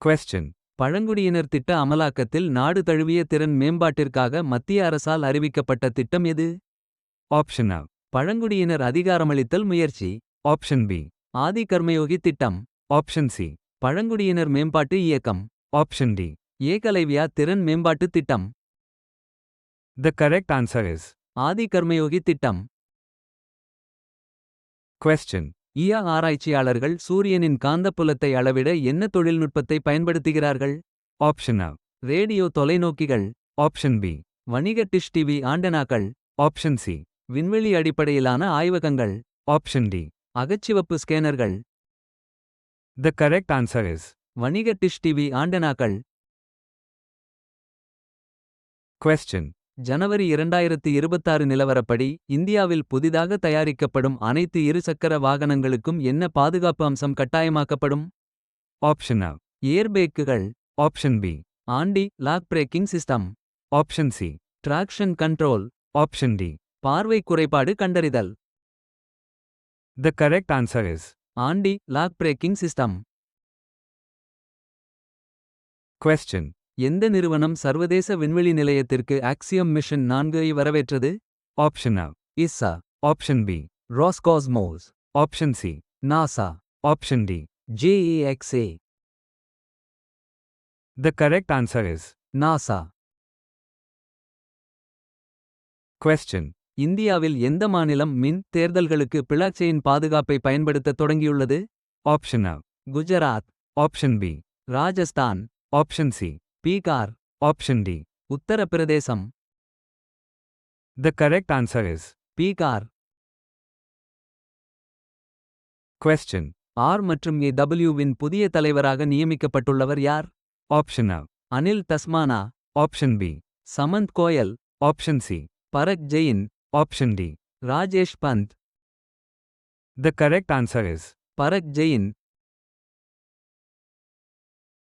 Question. பழங்குடியினர் திட்ட அமலாக்கத்தில் நாடு தழுவிய திறன் மேம்பாட்டிற்காக மத்திய அரசால் அறிவிக்கப்பட்ட திட்டம் எது? Option A. பழங்குடியினர் அதிகாரமளித்தல் முயற்சி. Option B. ஆதி கர்மயோகி திட்டம். Option C. பழங்குடியினர் மேம்பாட்டு இயக்கம். Option D. ஏகலைவ்யா திறன் மேம்பாட்டு திட்டம். The correct answer is. ஆதி கர்மயோகி திட்டம். Question. ஈயா ஆராய்ச்சியாளர்கள் சூரியனின் காந்தப்புலத்தை அளவிட என்ன தொழில்நுட்பத்தை பயன்படுத்துகிறார்கள்? Option A. ரேடியோ தொலைநோக்கிகள். Option B. வணிக டிஷ் டிவி ஆண்டெனாக்கள். Option C. விண்வெளி அடிப்படையிலான ஆய்வகங்கள். Option D. அகச்சிவப்பு ஸ்கேனர்கள். The correct answer is. வணிக டிஷ் டிவி ஆண்டெனாக்கள். Question. ஜனவரி 2026 நிலவரப்படி இந்தியாவில் புதிதாக தயாரிக்கப்படும் அனைத்து இருசக்கர வாகனங்களுக்கும் என்ன பாதுகாப்பு அம்சம் கட்டாயமாக்கப்படும்? Option A. ஏர்பேக்குகள். Option B. Anti lock braking system. Option C. Traction control. Option D. பார்வை குறைபாடு கண்டறிதல். The correct answer is. Anti lock braking system. Question. எந்த நிறுவனம் சர்வதேச விண்வெளி நிலையத்திற்கு ஆக்சியம் மிஷன் 4 ஐ வரவேற்றது? Option A. ESA. Option B. Roscosmos. Option C. NASA. Option D. JAXA. The correct answer is. NASA. Question. இந்தியாவில் எந்த மாநிலம் மின் தேர்தல்களுக்கு பிளாக்செயின் பாதுகாப்பை பயன்படுத்த தொடங்கியுள்ளது? Option A. Gujarat. Option B. Rajasthan. Option C. Bihar. Option D. Uttar Pradesh. The correct answer is. Bihar. Question. R மற்றும் ஏ win புதிய தலைவராக நியமிக்கப்பட்டுள்ளவர் யார்? Option A. Anil தஸ்மானா. Option B. Samanth Goyal. Option C. Barack Jain. Option D. Rajesh bandh. The correct answer is. Barack Jain.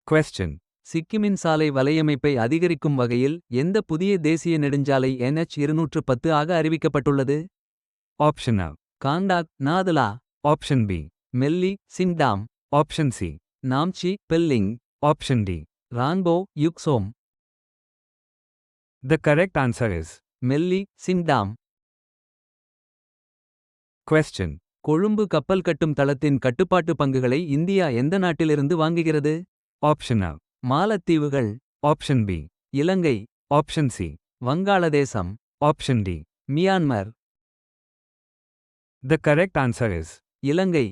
Question. சிக்கிமின் சாலை வலையமைப்பை அதிகரிக்கும் வகையில் எந்த புதிய தேசிய நெடுஞ்சாலை NH 210 ஆக அறிவிக்கப்பட்டுள்ளது? Option A. காண்டாக் Nathu La. Option B. மெல்லி சிங்டாம். Option C. நாம்ச்சி பெல்லிங். Option D. ரான்போ யுக்சோம். The correct answer is. மெல்லி சிங்டாம். Question. Colombo கப்பல் கட்டும் தளத்தின் கட்டுப்பாட்டு பங்குகளை இந்தியா எந்த நாட்டிலிருந்து வாங்குகிறது? Option A. மாலத்தீவுகள். Option B. Ilangai. Option C. Vangaladesam. Option D. Myanmar. The correct answer is. Ilangai.